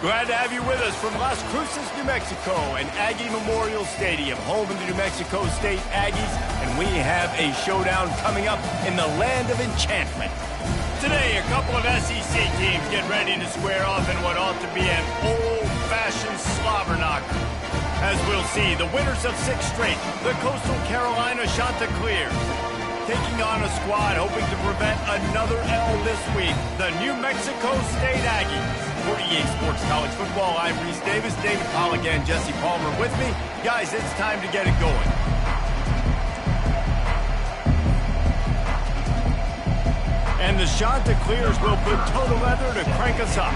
Glad to have you with us from Las Cruces, New Mexico, and Aggie Memorial Stadium, home of the New Mexico State Aggies, and we have a showdown coming up in the land of enchantment. Today, a couple of SEC teams get ready to square off in what ought to be an old-fashioned slobber knocker. As we'll see, the winners of 6 straight, the Coastal Carolina Chanticleers, taking on a squad hoping to prevent another L this week, the New Mexico State Aggies. For EA Sports College Football, I'm Reese Davis, David Pollock, and Jesse Palmer with me. Guys, it's time to get it going. And the Chanticleers will put total leather to crank us up.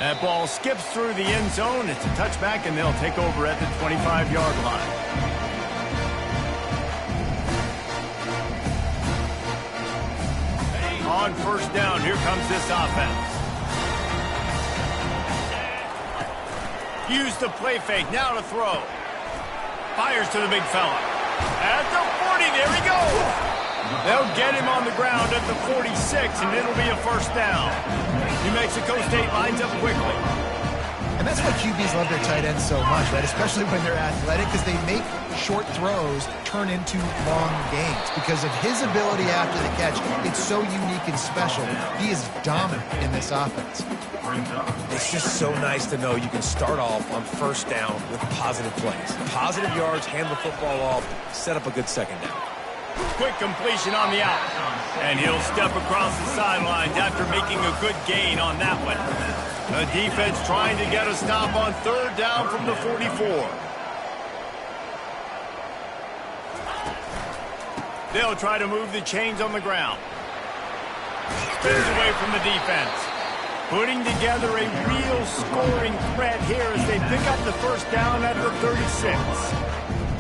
That ball skips through the end zone. It's a touchback, and they'll take over at the 25-yard line. On first down, here comes this offense. Use the play fake, now to throw. Fires to the big fella. At the 40, there he goes. They'll get him on the ground at the 46, and it'll be a first down. New Mexico State lines up quickly. And that's why QBs love their tight ends so much, right? Especially when they're athletic, because they make short throws turn into long gains. Because of his ability after the catch, it's so unique and special. He is dominant in this offense. It's just so nice to know you can start off on first down with positive plays. Positive yards, hand the football off, set up a good second down. Quick completion on the out. And he'll step across the sidelines after making a good gain on that one. The defense trying to get a stop on third down from the 44. They'll try to move the chains on the ground. Spins away from the defense. Putting together a real scoring threat here as they pick up the first down at the 36.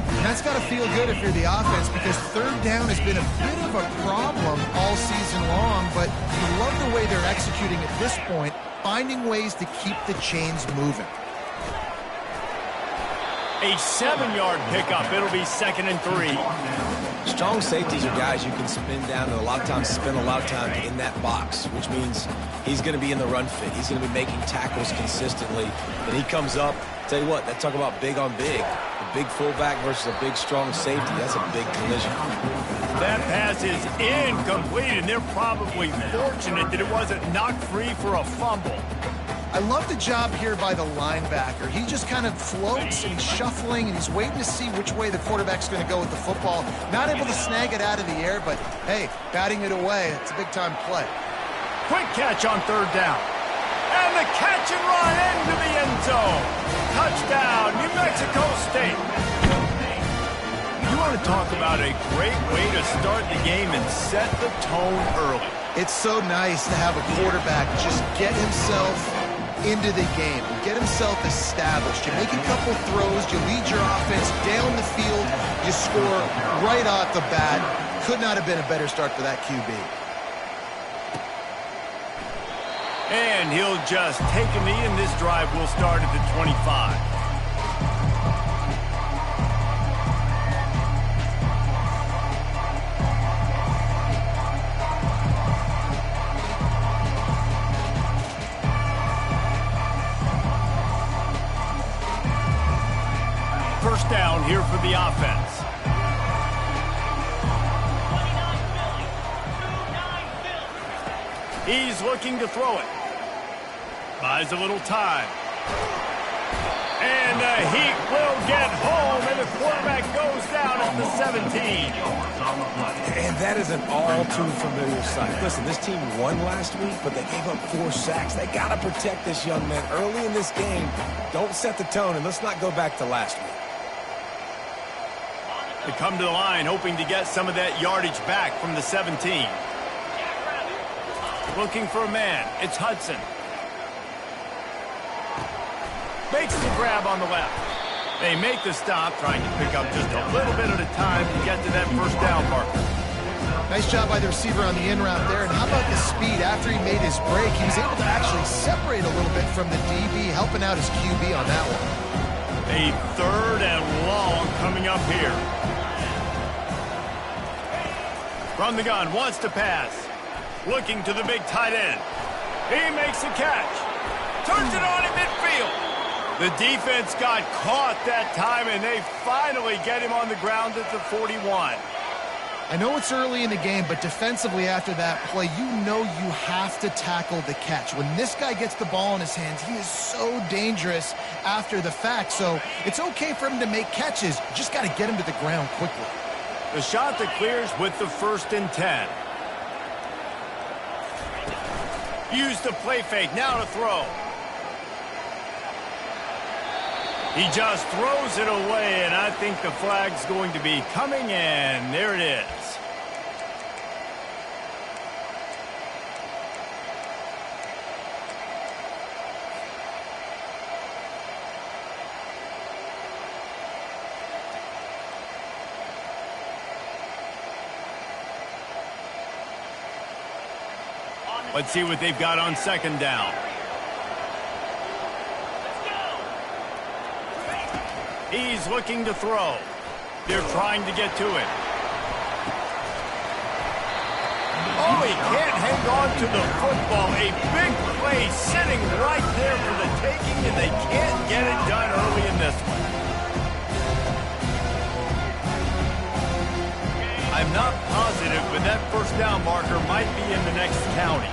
And that's got to feel good if you're the offense, because third down has been a bit of a problem all season long, but you love the way they're executing at this point, finding ways to keep the chains moving. A 7-yard pickup. It'll be 2nd and 3. Strong safeties are guys you can spin down and a lot of times spend a lot of time in that box, which means he's going to be in the run fit. He's going to be making tackles consistently. And he comes up, tell you what, that talk about big on big. A big fullback versus a big, strong safety. That's a big collision. That pass is incomplete, and they're probably fortunate that it wasn't knocked free for a fumble. I love the job here by the linebacker. He just kind of floats and he's shuffling and he's waiting to see which way the quarterback's going to go with the football. Not able to snag it out of the air, but hey, batting it away, it's a big-time play. Quick catch on third down. And the catch and run into the end zone. Touchdown, New Mexico State. You want to talk about a great way to start the game and set the tone early. It's so nice to have a quarterback just get himself into the game, get himself established. You make a couple throws, you lead your offense down the field, you score right off the bat. Could not have been a better start for that QB. And he'll just take a knee, and this drive will start at the 25. First down here for the offense. He's looking to throw it. Buys a little time. And the Heat will get home, and the quarterback goes down at the 17. And that is an all-too-familiar sight. Listen, this team won last week, but they gave up 4 sacks. They got to protect this young man early in this game. Don't set the tone, and let's not go back to last week. They come to the line hoping to get some of that yardage back from the 17. Looking for a man. It's Hudson. Makes the grab on the left. They make the stop, trying to pick up just a little bit at a time to get to that first down marker. Nice job by the receiver on the in route there. And how about the speed? After he made his break, he was able to actually separate a little bit from the DB, helping out his QB on that one. A 3rd and long coming up here. From the gun, wants to pass. Looking to the big tight end. He makes a catch. Turns it on in midfield. The defense got caught that time, and they finally get him on the ground at the 41. I know it's early in the game, but defensively after that play, you know you have to tackle the catch. When this guy gets the ball in his hands, he is so dangerous after the fact. So it's okay for him to make catches. You just got to get him to the ground quickly. The shot that clears with the 1st and 10. Use the play fake, now to throw. He just throws it away, and I think the flag's going to be coming in. There it is. Let's see what they've got on 2nd down. He's looking to throw. They're trying to get to it. Oh, he can't hang on to the football. A big play sitting right there for the taking, and they can't get it done early in this one. I'm not positive, but that 1st down marker might be in the next county.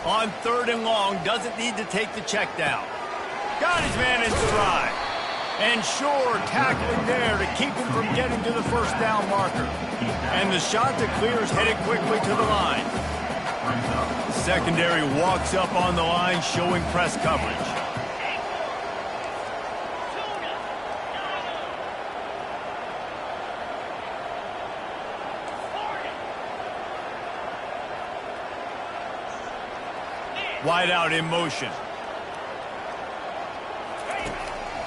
On 3rd and long, doesn't need to take the check down. Got his man in stride. And sure, tackling there to keep him from getting to the 1st down marker. And the shot that clears headed quickly to the line. Secondary walks up on the line, showing press coverage. Wide out in motion.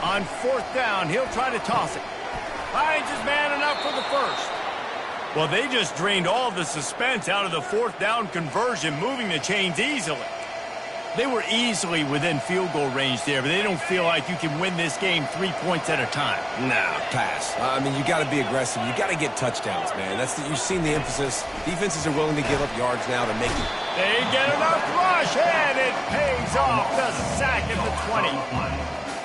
On 4th down, he'll try to toss it. Finds his man enough for the 1st. Well, they just drained all the suspense out of the 4th down conversion, moving the chains easily. They were easily within field goal range there, but they don't feel like you can win this game 3 points at a time. Nah, pass. I mean, you got to be aggressive. You got to get touchdowns, man. You've seen the emphasis. Defenses are willing to give up yards now to make it. They get enough rush, and it pays off. The sack at the 20.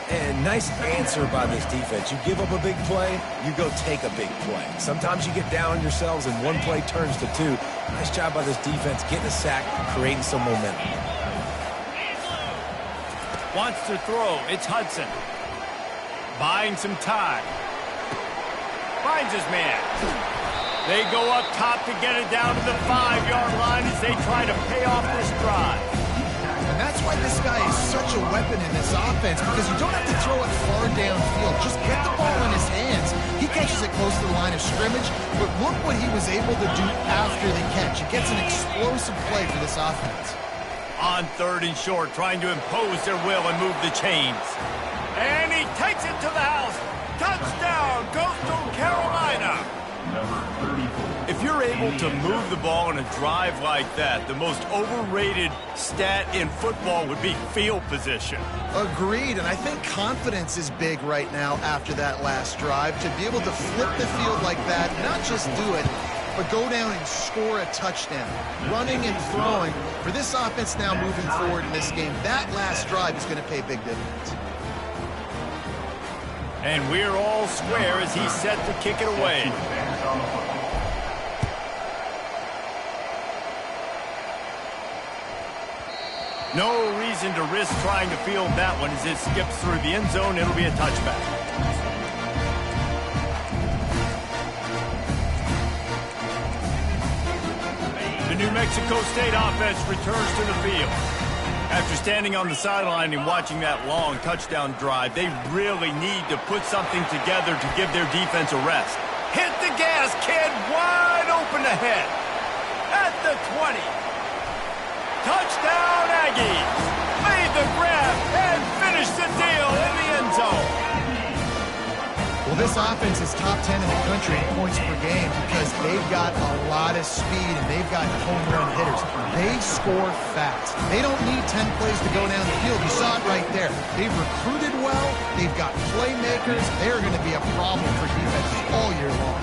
And nice answer by this defense. You give up a big play, you go take a big play. Sometimes you get down on yourselves and one play turns to 2. Nice job by this defense getting a sack, creating some momentum. Wants to throw. It's Hudson. Buying some time. Finds his man. They go up top to get it down to the 5-yard line as they try to pay off this drive. And that's why this guy is such a weapon in this offense, because you don't have to throw it far downfield. Just get the ball in his hands. He catches it close to the line of scrimmage, but look what he was able to do after the catch. He gets an explosive play for this offense. On 3rd and short, trying to impose their will and move the chains. And he takes it to the house. Touchdown, Coastal Carolina. If you're able to move the ball in a drive like that, the most overrated stat in football would be field position. Agreed, and I think confidence is big right now after that last drive. To be able to flip the field like that, not just do it, but go down and score a touchdown. Running and throwing. For this offense now moving forward in this game, that last drive is going to pay big dividends. And we're all square as he's set to kick it away. No reason to risk trying to field that one as it skips through the end zone. It'll be a touchback. The New Mexico State offense returns to the field. After standing on the sideline and watching that long touchdown drive, they really need to put something together to give their defense a rest. Hit the gas, kid, wide open ahead. At the 20. Touchdown, Aggies. Made the grab and finished the deal in the end zone. Well, this offense is top 10 in the country in points per game because they've got a lot of speed and they've got home run hitters. They score fast. They don't need 10 plays to go down the field. You saw it right there. They've recruited well. They've got playmakers. They're going to be a problem for defenses all year long.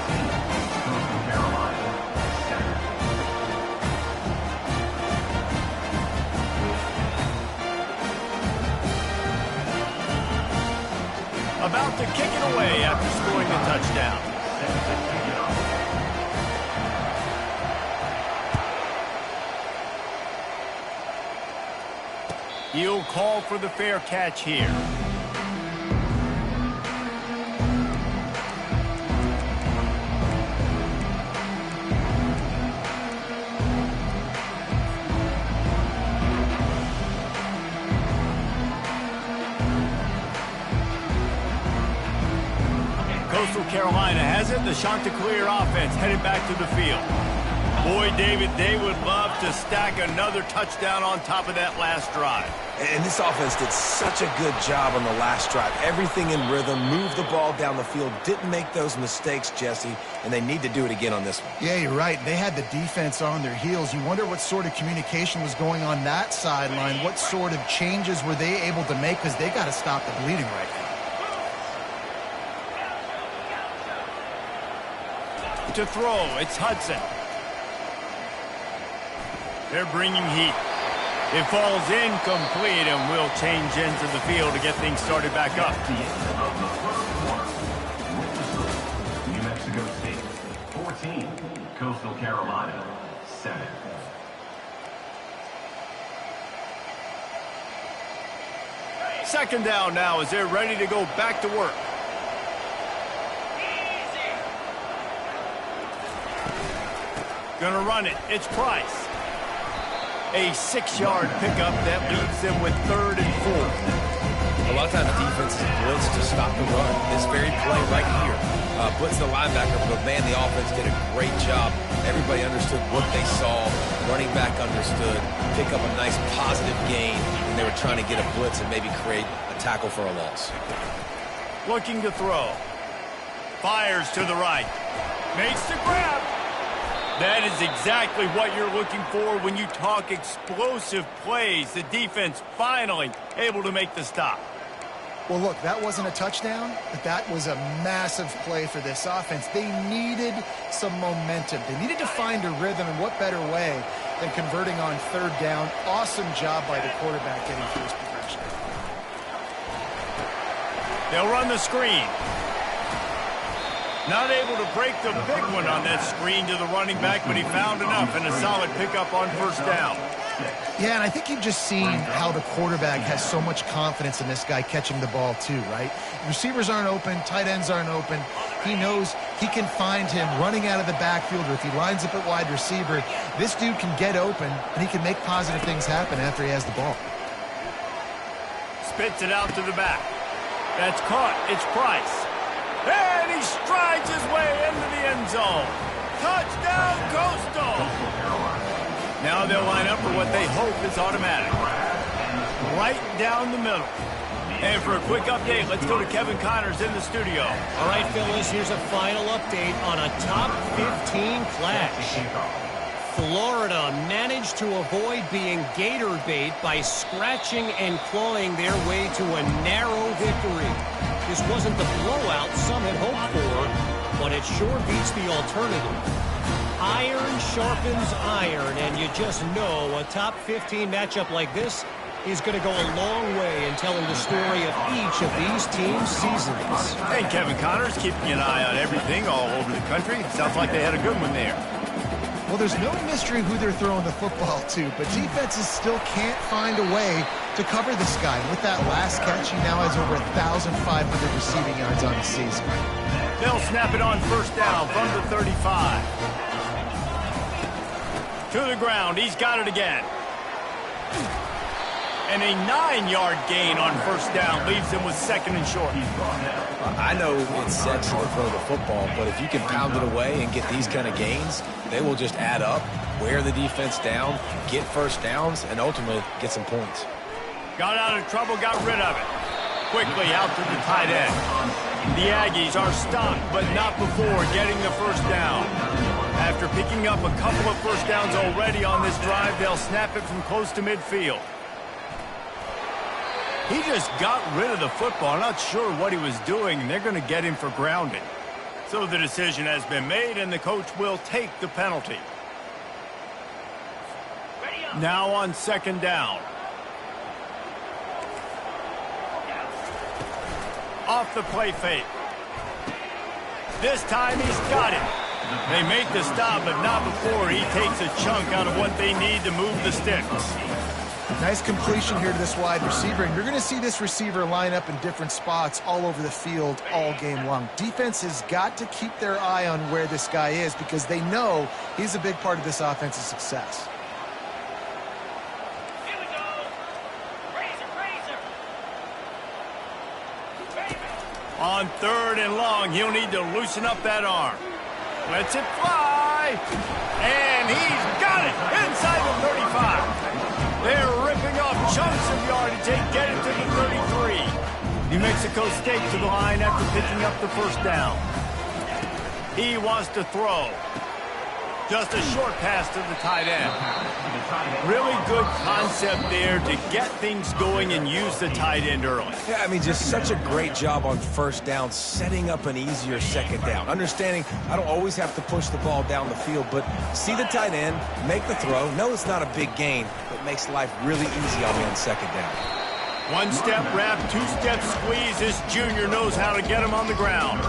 About to kick it away after scoring a touchdown. He'll call for the fair catch here. Coastal Carolina has it. The Chanticleer offense headed back to the field. Boy, David, they would love to stack another touchdown on top of that last drive. And this offense did such a good job on the last drive. Everything in rhythm, moved the ball down the field, didn't make those mistakes, Jesse, and they need to do it again on this one. Yeah, you're right. They had the defense on their heels. You wonder what sort of communication was going on that sideline. What sort of changes were they able to make because they got to stop the bleeding right now. To throw, it's Hudson. They're bringing heat. It falls incomplete, and we'll change ends of the field to get things started back up. New Mexico State, 14. Coastal Carolina, 7. Second down now as they're ready to go back to work. Gonna run it. It's Price. A 6-yard pickup that leaves them with 3rd and 4. A lot of times defenses blitz to stop the run. This very play right here blitz the linebacker, but man, the offense did a great job. Everybody understood what they saw. Running back understood. Pick up a nice positive gain, and they were trying to get a blitz and maybe create a tackle for a loss. Looking to throw. Fires to the right. Makes the grab. That is exactly what you're looking for when you talk explosive plays. The defense finally able to make the stop. Well, look, that wasn't a touchdown, but that was a massive play for this offense. They needed some momentum. They needed to find a rhythm, and what better way than converting on 3rd down. Awesome job by the quarterback getting first progression. They'll run the screen. Not able to break the big one on that screen to the running back, but he found enough and a solid pickup on 1st down. Yeah, and I think you've just seen how the quarterback has so much confidence in this guy catching the ball too, right? Receivers aren't open, tight ends aren't open. He knows he can find him running out of the backfield, or if he lines up at wide receiver, this dude can get open, and he can make positive things happen after he has the ball. Spits it out to the back. That's caught. It's Price. And he strides his way into the end zone. Touchdown, Coastal! Now they'll line up for what they hope is automatic. Right down the middle. And for a quick update, let's go to Kevin Connors in the studio. All right, fellas, here's a final update on a top 15 clash. Florida managed to avoid being gator bait by scratching and clawing their way to a narrow victory. This wasn't the blowout some had hoped for, but it sure beats the alternative. Iron sharpens iron, and you just know a top 15 matchup like this is going to go a long way in telling the story of each of these teams' seasons. Hey, Kevin Connors, keeping an eye on everything all over the country. Sounds like they had a good one there. Well, there's no mystery who they're throwing the football to, but defenses still can't find a way to cover this guy. And with that last catch, he now has over 1,500 receiving yards on the season. They'll snap it on 1st down from the 35. To the ground. He's got it again. And a 9-yard gain on 1st down leaves him with 2nd and short. I know it's sexy to throw the football, but if you can pound it away and get these kind of gains, they will just add up, wear the defense down, get 1st downs, and ultimately get some points. Got out of trouble, got rid of it. Quickly out to the tight end. The Aggies are stopped, but not before getting the first down. After picking up a couple of first downs already on this drive, they'll snap it from close to midfield. He just got rid of the football. I'm not sure what he was doing, and they're going to get him for grounding. So the decision has been made, and the coach will take the penalty. Now on second down. Off the play fake. This time he's got it. They make the stop, but not before he takes a chunk out of what they need to move the sticks. Nice completion here to this wide receiver, and you're going to see this receiver line up in different spots all over the field all game long. Defense has got to keep their eye on where this guy is because they know he's a big part of this offense's success. Here we go. Razor. On third and long, he'll need to loosen up that arm. Lets it fly, and he's got it inside the 35. They're ripping off chunks of yardage. They get it to the 33. New Mexico State to the line after picking up the first down. He wants to throw. Just a short pass to the tight end. Really good concept there to get things going and use the tight end early. Yeah, I mean, just such a great job on first down, setting up an easier second down. Understanding I don't always have to push the ball down the field, but see the tight end, make the throw. No, it's not a big gain, but makes life really easy on me on second down. One-step wrap, two-step squeeze. This junior knows how to get him on the ground.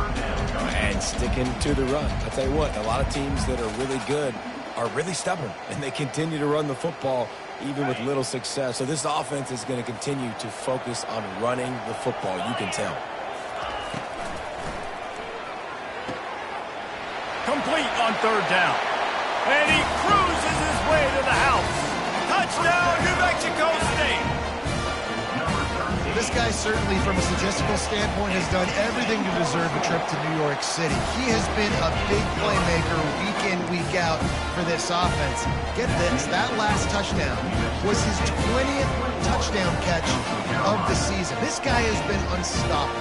And sticking to the run. I'll tell you what, a lot of teams that are really good are really stubborn, and they continue to run the football even with little success. So this offense is going to continue to focus on running the football, you can tell. Complete on third down. And he cruises his way to the house. Touchdown, New Mexico State. This guy certainly, from a statistical standpoint, has done everything to deserve a trip to New York City. He has been a big playmaker week in, week out for this offense. Get this, that last touchdown was his 20th touchdown catch of the season. This guy has been unstoppable.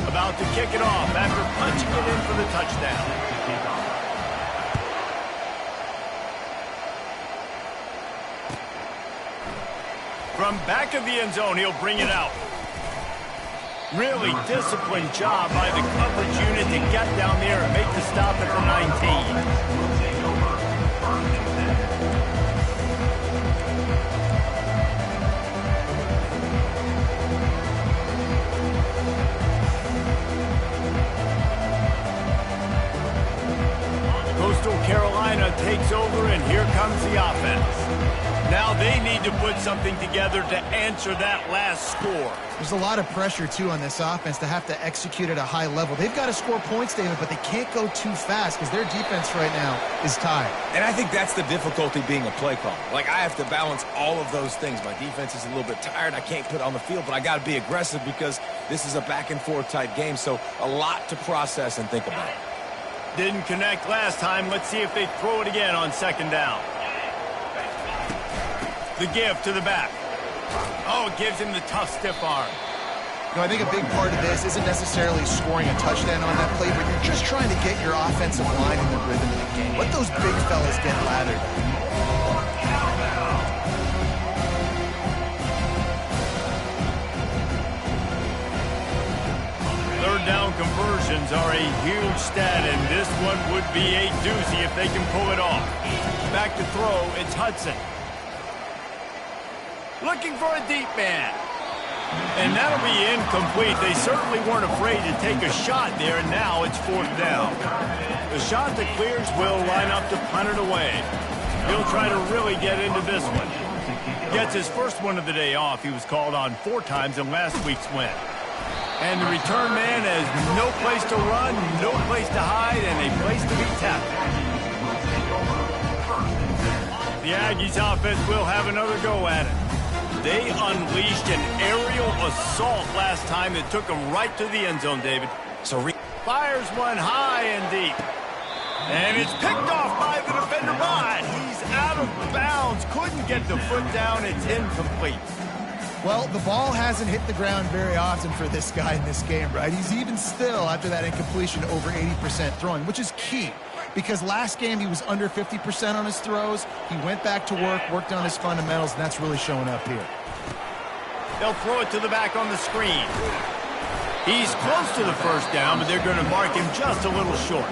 About to kick it off after punching it in for the touchdown. From back of the end zone, he'll bring it out. Really disciplined job by the coverage unit to get down there and make the stop at the 19. Coastal Carolina takes over, and here comes the offense. Now they need to put something together to answer that last score. There's a lot of pressure, too, on this offense to have to execute at a high level. They've got to score points, David, but they can't go too fast because their defense right now is tired. And I think that's the difficulty being a play caller. Like, I have to balance all of those things. My defense is a little bit tired. I can't put it on the field, but I got to be aggressive because this is a back-and-forth type game, so a lot to process and think about. Didn't connect last time. Let's see if they throw it again on second down. The give to the back. Oh, it gives him the tough, stiff arm. You know, I think a big part of this isn't necessarily scoring a touchdown on that play, but you're just trying to get your offensive line in the rhythm of the game. Let those big fellas get lathered. Third down conversions are a huge stat, and this one would be a doozy if they can pull it off. Back to throw, it's Hudson. Looking for a deep man. And that'll be incomplete. They certainly weren't afraid to take a shot there, and now it's fourth down. The shot that clears will line up to punt it away. He'll try to really get into this one. Gets his first one of the day off. He was called on 4 times in last week's win. And the return man has no place to run, no place to hide, and a place to be tackled. The Aggies offense will have another go at it. They unleashed an aerial assault last time that took them right to the end zone, David. So Fires one high and deep. And it's picked off by the defender, but he's out of bounds. Couldn't get the foot down. It's incomplete. Well, the ball hasn't hit the ground very often for this guy in this game, right? He's even still, after that incompletion, over 80% throwing, which is key. Because last game he was under 50% on his throws. He went back to work, worked on his fundamentals, and that's really showing up here. They'll throw it to the back on the screen. He's close to the first down, but they're going to mark him just a little short.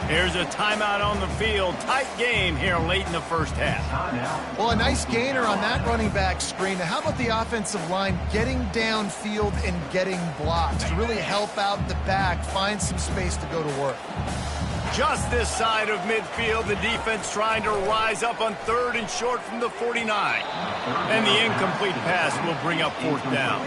Here's a timeout on the field. Tight game here late in the first half. Well, a nice gainer on that running back screen. Now, how about the offensive line getting downfield and getting blocks to really help out the back, find some space to go to work? Just this side of midfield, the defense trying to rise up on 3rd and short from the 49. And the incomplete pass will bring up 4th down.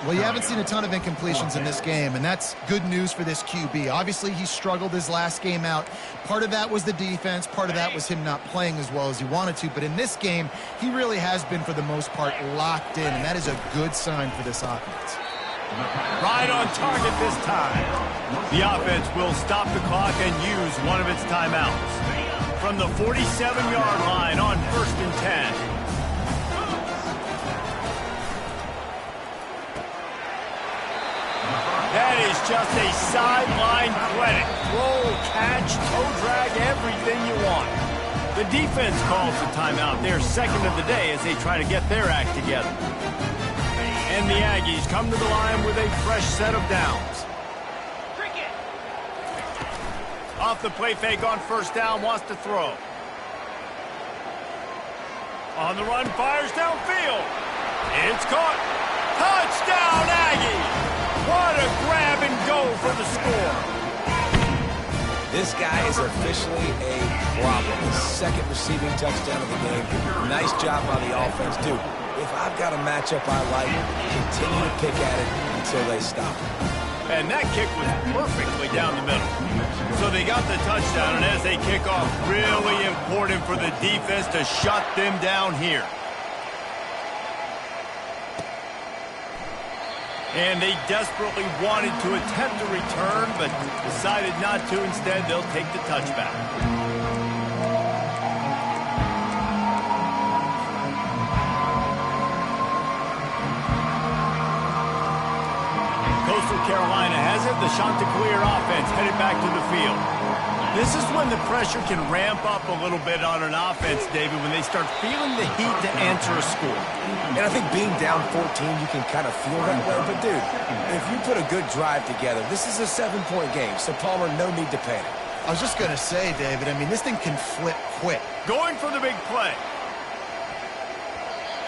Well, you haven't seen a ton of incompletions in this game, and that's good news for this QB. Obviously, he struggled his last game out. Part of that was the defense. Part of that was him not playing as well as he wanted to. But in this game, he really has been, for the most part, locked in, and that is a good sign for this offense. Right on target this time. The offense will stop the clock and use one of its timeouts. From the 47-yard line on 1st and 10. That is just a sideline credit. Roll, catch, toe drag, everything you want. The defense calls the timeout. They're second of the day as they try to get their act together. And the Aggies come to the line with a fresh set of downs. Off the play fake on 1st down, wants to throw. On the run, fires downfield. It's caught. Touchdown, Aggies! What a grab and go for the score. This guy is officially a problem. His 2nd receiving touchdown of the game. Nice job by the offense. Dude, if I've got a matchup I like, continue to pick at it until they stop. And that kick was perfectly down the middle. So they got the touchdown, and as they kick off, really important for the defense to shut them down here. And they desperately wanted to attempt a return, but decided not to. Instead, they'll take the touchback. Coastal Carolina has it. The Chanticleer offense headed back to the field. This is when the pressure can ramp up a little bit on an offense, David, when they start feeling the heat to answer a score. And I think being down 14, you can kind of feel that way. But, dude, if you put a good drive together, this is a 7-point game. So, Palmer, no need to panic. I was just going to say, David, I mean, this thing can flip quick. Going for the big play.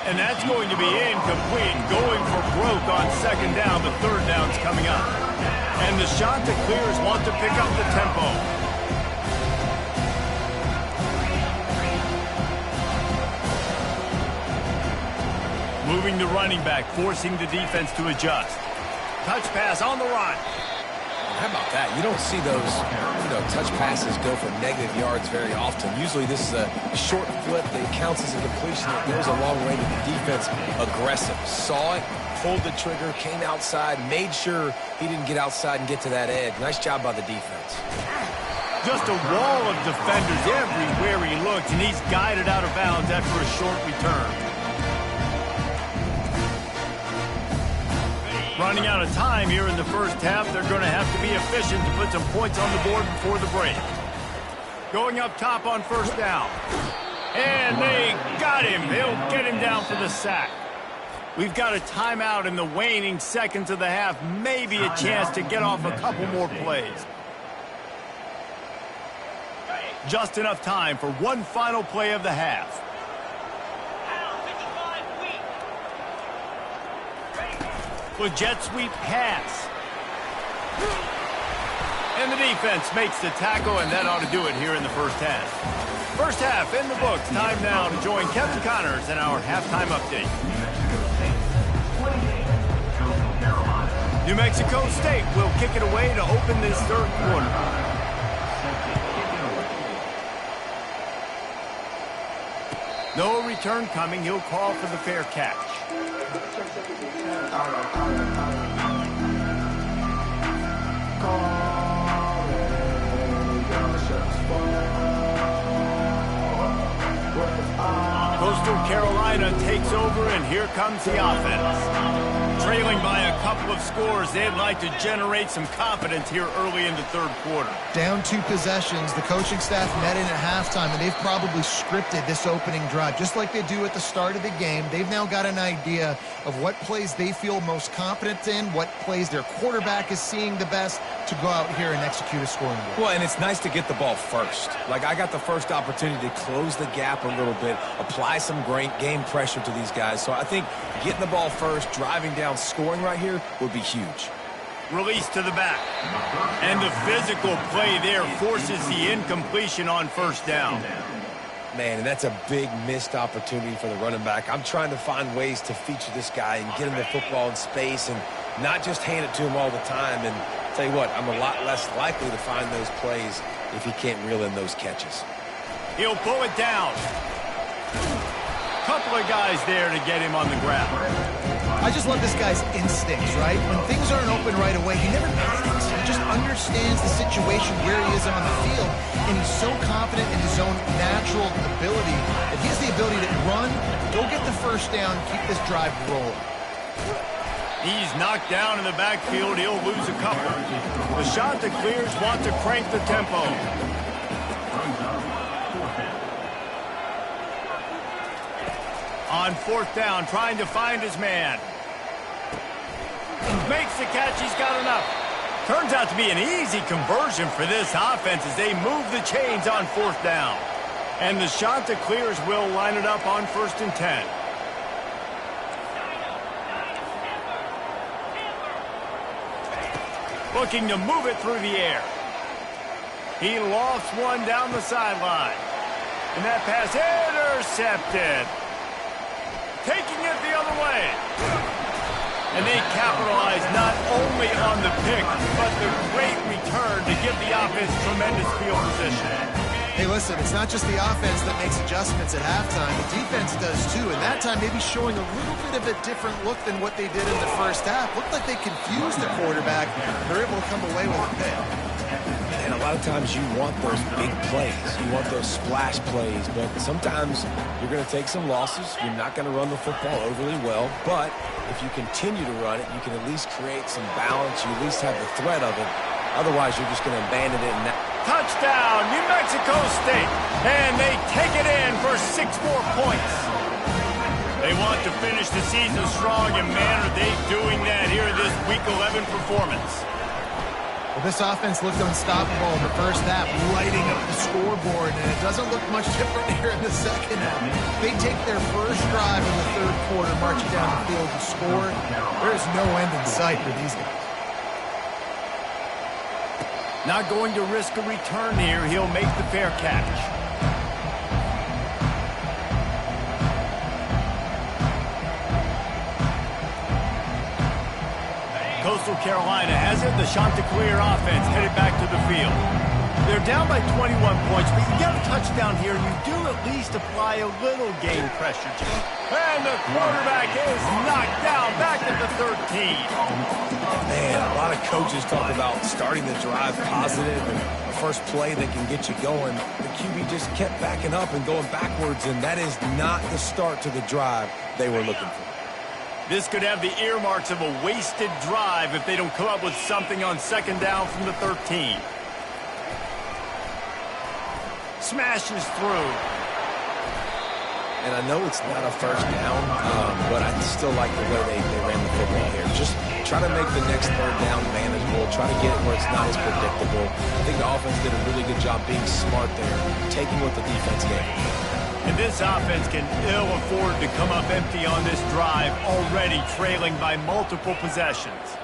And that's going to be incomplete. Going for broke on 2nd down. The 3rd down's coming up. And the Chanticleers want to pick up the tempo. Moving the running back, forcing the defense to adjust. Touch pass on the run. How about that? You don't see those, touch passes go for negative yards very often. Usually this is a short flip that counts as a completion. It goes a long way to the defense. Aggressive. Saw it, pulled the trigger, came outside, made sure he didn't get outside and get to that edge. Nice job by the defense. Just a wall of defenders everywhere he looks, and he's guided out of bounds after a short return. Running out of time here in the first half. They're going to have to be efficient to put some points on the board before the break. Going up top on 1st down. And they got him. They'll get him down for the sack. We've got a timeout in the waning seconds of the half. Maybe a chance to get off a couple more plays. Just enough time for one final play of the half. With jet sweep pass. And the defense makes the tackle, and that ought to do it here in the first half. First half in the books. Time now to join Kevin Connors in our halftime update. New Mexico State will kick it away to open this 3rd quarter. No return coming. He'll call for the fair catch. Coastal Carolina takes over, and here comes the offense. Trailing by a couple of scores, they'd like to generate some confidence here early in the third quarter. Down 2 possessions, the coaching staff met in at halftime, and they've probably scripted this opening drive. Just like they do at the start of the game, they've now got an idea of what plays they feel most confident in, what plays their quarterback is seeing the best to go out here and execute a scoring goal. Well, and it's nice to get the ball first. Like, I got the first opportunity to close the gap a little bit, apply some great game pressure to these guys. So I think getting the ball first, driving down, scoring right here would be huge. Release to the back. And the physical play there forces the incompletion on first down. Man, and that's a big missed opportunity for the running back. I'm trying to find ways to feature this guy and get him the football in space and not just hand it to him all the time. And tell you what, I'm a lot less likely to find those plays if he can't reel in those catches. He'll pull it down. Couple of guys there to get him on the ground. I just love this guy's instincts, right? When things aren't open right away, he never panics. He just understands the situation where he is on the field, and he's so confident in his own natural ability that he has the ability to run, go get the first down, keep this drive rolling. He's knocked down in the backfield. He'll lose a couple. The shot that clears want to crank the tempo. On fourth down, trying to find his man. Makes the catch. He's got enough. Turns out to be an easy conversion for this offense as they move the chains on fourth down. And the shot that clears will line it up on 1st and 10. Looking to move it through the air. He lofts one down the sideline. And that pass intercepted. Taking it the other way. And they capitalize not only on the pick, but the great return to give the offense tremendous field position. Hey, listen, it's not just the offense that makes adjustments at halftime. The defense does too, and that time maybe showing a little bit of a different look than what they did in the first half. Looked like they confused the quarterback. They're able to come away with a pick. And a lot of times you want those big plays. You want those splash plays. But sometimes you're going to take some losses. You're not going to run the football overly well. But if you continue to run it, you can at least create some balance. You at least have the threat of it. Otherwise, you're just going to abandon it. And Touchdown, New Mexico State. And they take it in for 6 more points. They want to finish the season strong, and man, are they doing that here in this Week 11 performance. Well, this offense looked unstoppable in the first half, lighting up the scoreboard, and it doesn't look much different here in the second half. They take their first drive in the third quarter, marching down the field to score. There is no end in sight for these guys. Not going to risk a return here. He'll make the fair catch. Coastal Carolina has it. The Chanticleer offense headed back to the field. They're down by 21 points, but you get a touchdown here, and you do at least apply a little game pressure to it. And the quarterback is knocked down back at the 13. man, a lot of coaches talk about starting the drive positive and a first play that can get you going. The QB just kept backing up and going backwards, and that is not the start to the drive they were looking for. This could have the earmarks of a wasted drive if they don't come up with something on second down from the 13. Smashes through. And I know it's not a first down, but I still like the way they ran the football here. Just try to make the next third down manageable. Try to get it where it's not as predictable. I think the offense did a really good job being smart there, taking what the defense gave. And this offense can ill afford to come up empty on this drive, already trailing by multiple possessions.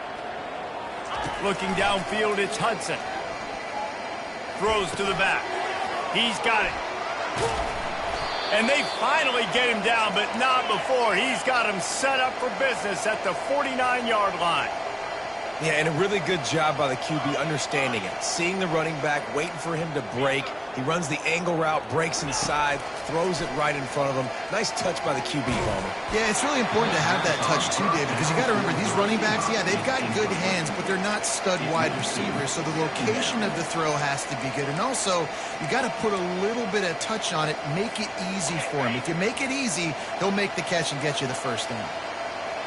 Looking downfield, it's Hudson. Throws to the back. He's got it. And they finally get him down, but not before. He's got him set up for business at the 49-yard line. Yeah, and a really good job by the QB understanding it. Seeing the running back, waiting for him to break. He runs the angle route, breaks inside, throws it right in front of him. Nice touch by the QB, Homer. Yeah, it's really important to have that touch too, David, because you got to remember these running backs, yeah, they've got good hands, but they're not stud wide receivers, so the location of the throw has to be good. And also, you got to put a little bit of touch on it, make it easy for him. If you make it easy, he'll make the catch and get you the first down.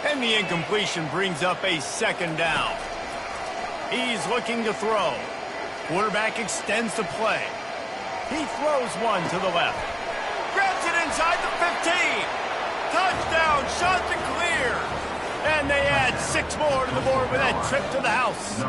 And the incompletion brings up a second down. He's looking to throw. Quarterback extends the play. He throws one to the left. Grabs it inside the 15. Touchdown, shots are clear. And they add 6 more to the board with that trip to the house.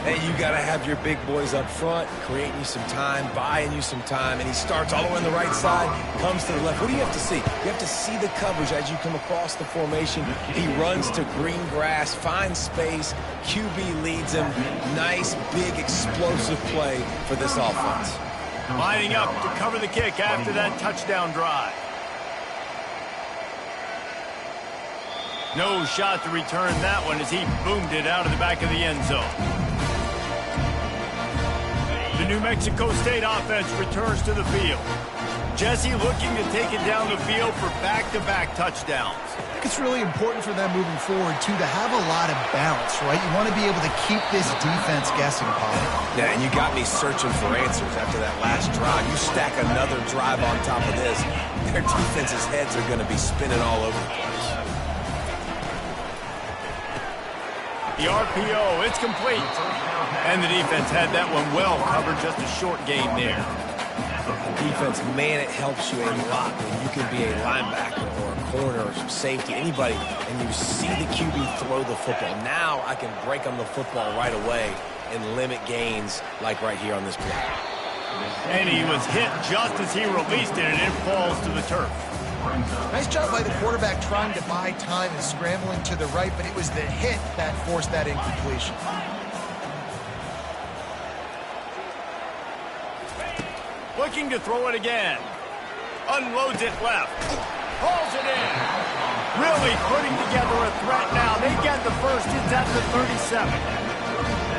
Hey, you got to have your big boys up front, creating you some time, buying you some time, and he starts all the way on the right side, comes to the left. What do you have to see? You have to see the coverage as you come across the formation. He runs to green grass, finds space, QB leads him. Nice, big, explosive play for this offense. Lining up to cover the kick after that touchdown drive. No shot to return that one as he boomed it out of the back of the end zone. The New Mexico State offense returns to the field. Jesse looking to take it down the field for back-to-back touchdowns. I think it's really important for them moving forward, too, to have a lot of balance, right? You want to be able to keep this defense guessing, Paul. Yeah, and you got me searching for answers after that last drive. You stack another drive on top of this, their defense's heads are going to be spinning all over the place. The RPO, it's complete. And the defense had that one well covered, just a short gain there. Defense, man, it helps you a lot when you can be a linebacker or a corner or some safety, anybody, and you see the QB throw the football. Now I can break on the football right away and limit gains like right here on this play. And he was hit just as he released it, and it falls to the turf. Nice job by the quarterback trying to buy time and scrambling to the right, but it was the hit that forced that incompletion. Looking to throw it again. Unloads it left. Hauls it in. Really putting together a threat now. They get the first. It's at the 37.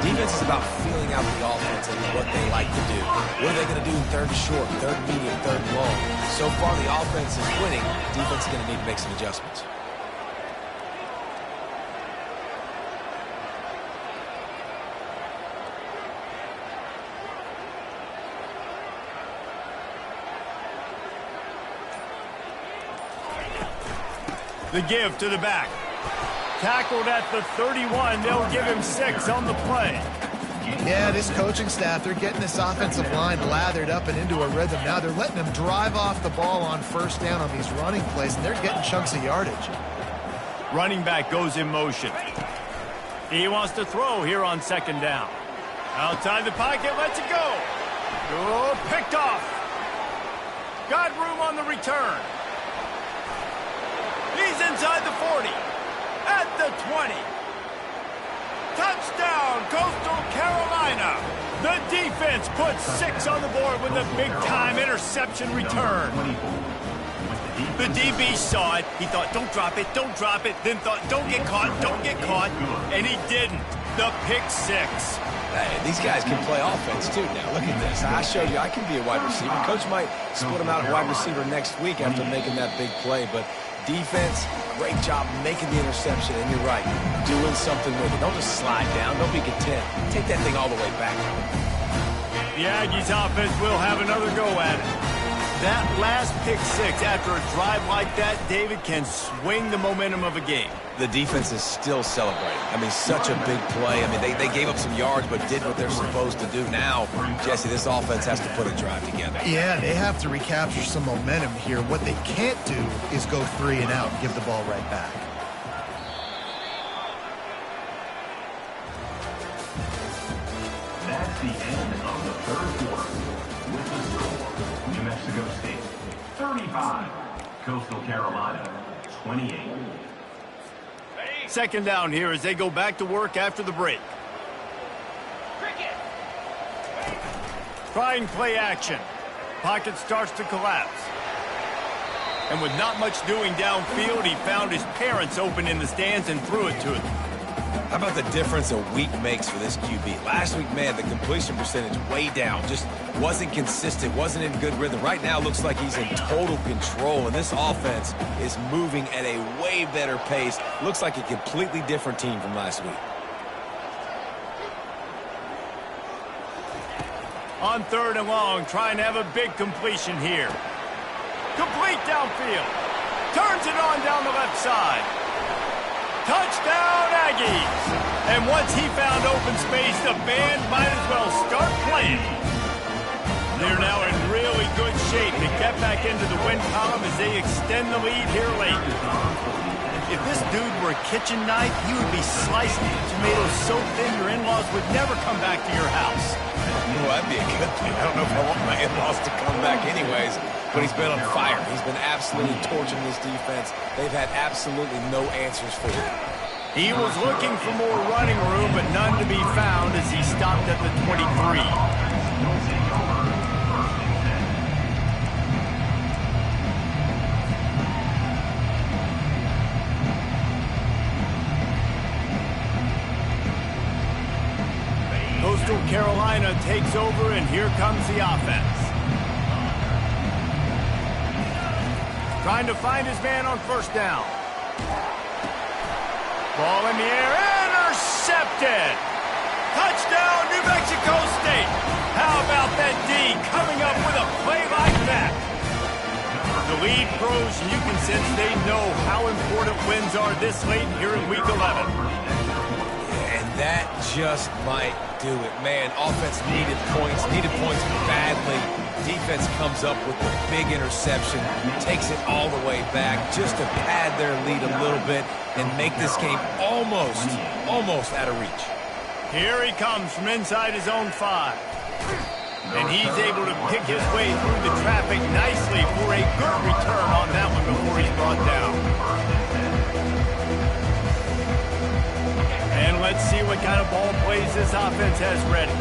Defense is about feeling out the offense and what they like to do. What are they going to do in third and short, third and medium, third and long? So far, the offense is winning. Defense is going to need to make some adjustments. The give to the back. Tackled at the 31. They'll give him 6 on the play. Yeah, this coaching staff, they're getting this offensive line lathered up and into a rhythm. Now they're letting them drive off the ball on first down on these running plays, and they're getting chunks of yardage. Running back goes in motion. He wants to throw here on second down. Outside the pocket, lets it go. Oh, picked off. Got room on the return. He's inside the 40. At the 20. Touchdown, Coastal Carolina. The defense puts 6 on the board with a big-time interception return. The DB saw it. He thought, don't drop it, don't drop it. Then thought, don't get caught, don't get caught. And he didn't. The pick 6. Hey, these guys can play offense, too, now. Look at this. I showed you I can be a wide receiver. Coach might split him out at wide receiver next week after making that big play, but defense, great job making the interception, and you're right, doing something with it. Don't just slide down. Don't be content. Take that thing all the way back. The Aggies offense will have another go at it. That last pick 6 after a drive like that, David, can swing the momentum of a game. The defense is still celebrating. I mean, such a big play. I mean, they gave up some yards but did what they're supposed to do. Now, Jesse, this offense has to put a drive together. Yeah, they have to recapture some momentum here. What they can't do is go 3 and out and give the ball right back. That's the end of the third quarter. With the score, New Mexico State 35, Coastal Carolina 28. Second down here as they go back to work after the break. Cricket. Trying play action. Pocket starts to collapse. And with not much doing downfield, he found his parents open in the stands and threw it to them. How about the difference a week makes for this QB? Last week, man, the completion percentage way down. Just wasn't consistent, wasn't in good rhythm. Right now, looks like he's in total control, and this offense is moving at a way better pace. Looks like a completely different team from last week. On 3rd and long, trying to have a big completion here. Complete downfield. Turns it on down the left side. Touchdown, Aggies! And once he found open space, the band might as well start playing. They're now in really good shape to get back into the win column as they extend the lead here late. If this dude were a kitchen knife, he would be slicing tomatoes so thin your in-laws would never come back to your house. Well, that'd be a good thing. I don't know if I want my in-laws to come back anyways, but he's been on fire. He's been absolutely torching this defense. They've had absolutely no answers for him. He was looking for more running room, but none to be found as he stopped at the 23. Coastal Carolina takes over, and here comes the offense. Trying to find his man on 1st down. Ball in the air, intercepted! Touchdown, New Mexico State! How about that D coming up with a play like that? The lead grows, and you can sense they know how important wins are this late here in Week 11. And that just might do it. Man, offense needed points badly. Defense comes up with the big interception, takes it all the way back just to pad their lead a little bit and make this game almost out of reach. Here he comes from inside his own 5. And he's able to pick his way through the traffic nicely for a good return on that one before he's brought down. And let's see what kind of ball plays this offense has ready.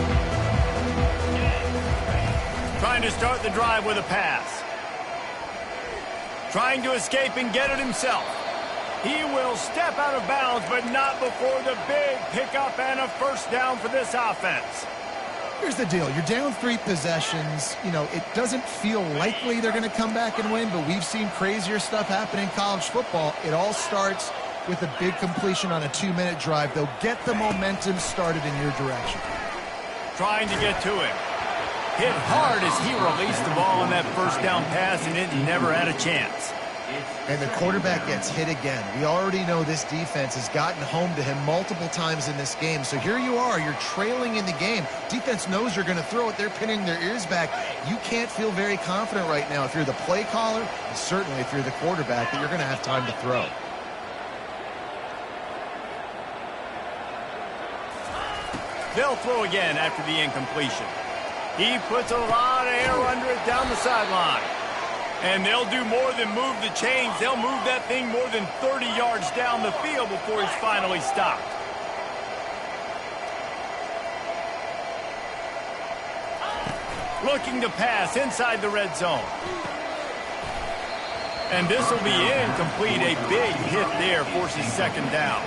Trying to start the drive with a pass. Trying to escape and get it himself. He will step out of bounds, but not before the big pickup and a 1st down for this offense. Here's the deal. You're down 3 possessions. You know, it doesn't feel likely they're going to come back and win, but we've seen crazier stuff happen in college football. It all starts with a big completion on a 2-minute drive. They'll get the momentum started in your direction. Trying to get to him. Hit hard as he released the ball on that 1st down pass, and it never had a chance. And the quarterback gets hit again. We already know this defense has gotten home to him multiple times in this game. So here you are. You're trailing in the game. Defense knows you're going to throw it. They're pinning their ears back. You can't feel very confident right now if you're the play caller, and certainly if you're the quarterback, that you're going to have time to throw. They'll throw again after the incompletion. He puts a lot of air under it down the sideline. And they'll do more than move the chains. They'll move that thing more than 30 yards down the field before he's finally stopped. Looking to pass inside the red zone. And this will be incomplete. A big hit there forces 2nd down.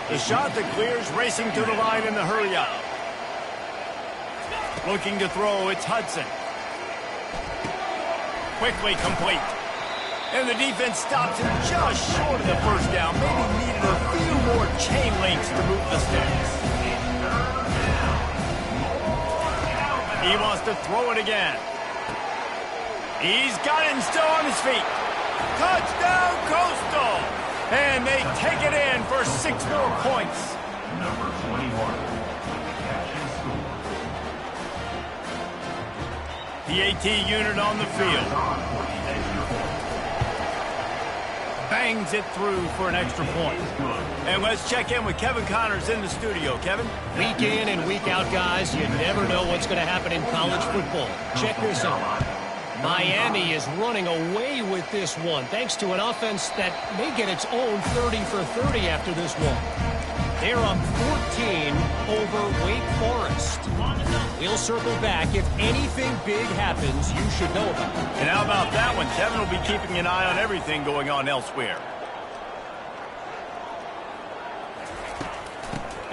The shot that clears, racing to the line in the hurry up. Looking to throw, it's Hudson. Quickly complete. And the defense stops him just short of the 1st down. Maybe needed a few more chain links to move the sticks. He wants to throw it again. He's got it and still on his feet. Touchdown, Coastal! And they take it in for 6 more points. Number 21. The AT unit on the field. Bangs it through for an extra point. And let's check in with Kevin Connors in the studio. Kevin? Week in and week out, guys, you never know what's going to happen in college football. Check this out. Miami is running away with this one, thanks to an offense that may get its own 30 for 30 after this one. They're up 14 over Wake Forest. We'll circle back. If anything big happens, you should know about it. And how about that one? Kevin will be keeping an eye on everything going on elsewhere.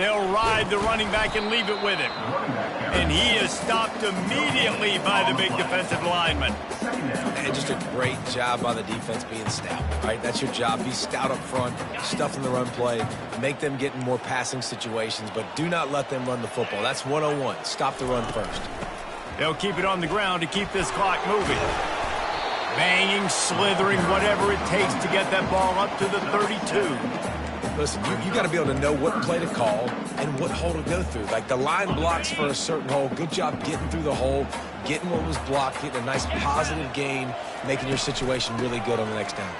They'll ride the running back and leave it with him. And he is stopped immediately by the big defensive lineman. And just a great job by the defense being stout, right? That's your job. Be stout up front, stuff in the run play, make them get in more passing situations, but do not let them run the football. That's 101. Stop the run first. They'll keep it on the ground to keep this clock moving. Banging, slithering, whatever it takes to get that ball up to the 32. Listen, you got to be able to know what play to call and what hole to go through. Like the line blocks for a certain hole. Good job getting through the hole, getting what was blocked, getting a nice positive gain, making your situation really good on the next down.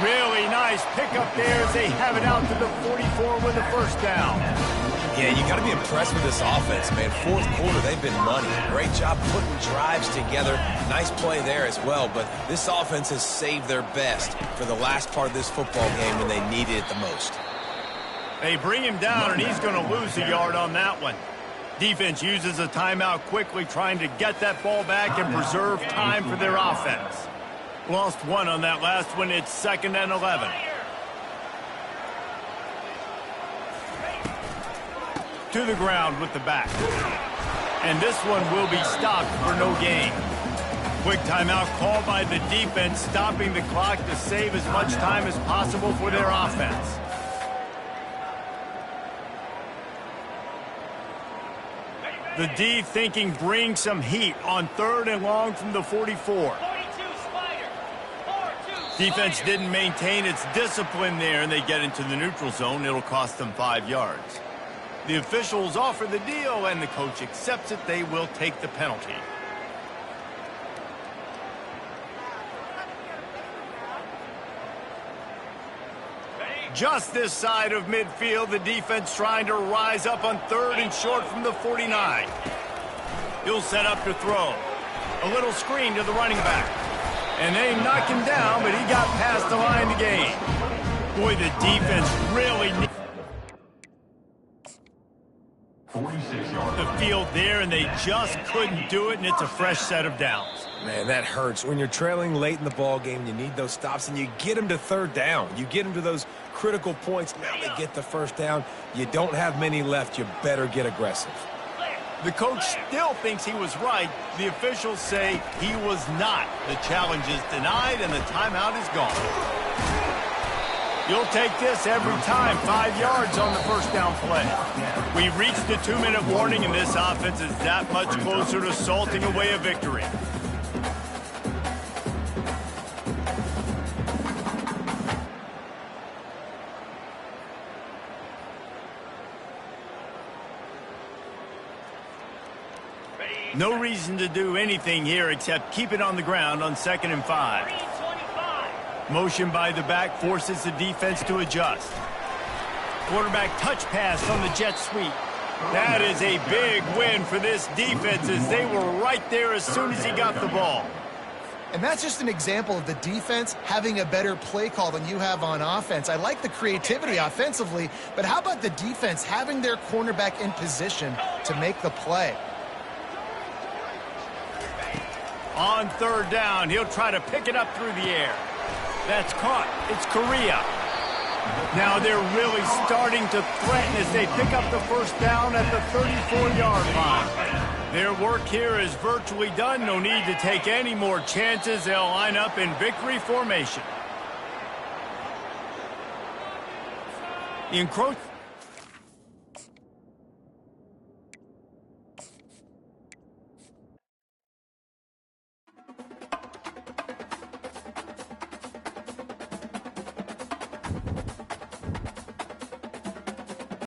Really nice pickup there as they have it out to the 44 with a first down. Yeah, you got to be impressed with this offense, man. Fourth quarter, they've been money. Great job putting drives together. Nice play there as well, but this offense has saved their best for the last part of this football game when they needed it the most. They bring him down, and he's going to lose a yard on that one. Defense uses a timeout quickly, trying to get that ball back and preserve time for their offense. Lost one on that last one. It's 2nd and 11. To the ground with the back. And this one will be stopped for no gain. Quick timeout called by the defense, stopping the clock to save as much time as possible for their offense. The D thinking bring some heat on 3rd and long from the 44. Defense didn't maintain its discipline there, and they get into the neutral zone. It'll cost them 5 yards. The officials offer the deal, and the coach accepts it. They will take the penalty. Just this side of midfield, the defense trying to rise up on 3rd and short from the 49. He'll set up to throw. A little screen to the running back. And they knock him down, but he got past the line to gain. Boy, the defense really needs the field there, and they just couldn't do it, and it's a fresh set of downs. Man, that hurts. When you're trailing late in the ball game, you need those stops, and you get them to 3rd down. You get them to those critical points. Now they get the first down. You don't have many left. You better get aggressive. The coach still thinks he was right. The officials say he was not. The challenge is denied, and the timeout is gone. You'll take this every time. 5 yards on the first down play. We've reached the 2-minute warning, and this offense is that much closer to salting away a victory. No reason to do anything here except keep it on the ground on 2nd and 5. Motion by the back forces the defense to adjust. Quarterback touch pass on the jet sweep. That is a big win for this defense as they were right there as soon as he got the ball. And that's just an example of the defense having a better play call than you have on offense. I like the creativity offensively, but how about the defense having their cornerback in position to make the play? On 3rd down, he'll try to pick it up through the air. That's caught. It's Correa. Now they're really starting to threaten as they pick up the first down at the 34-yard line. Their work here is virtually done. No need to take any more chances. They'll line up in victory formation. Encroach.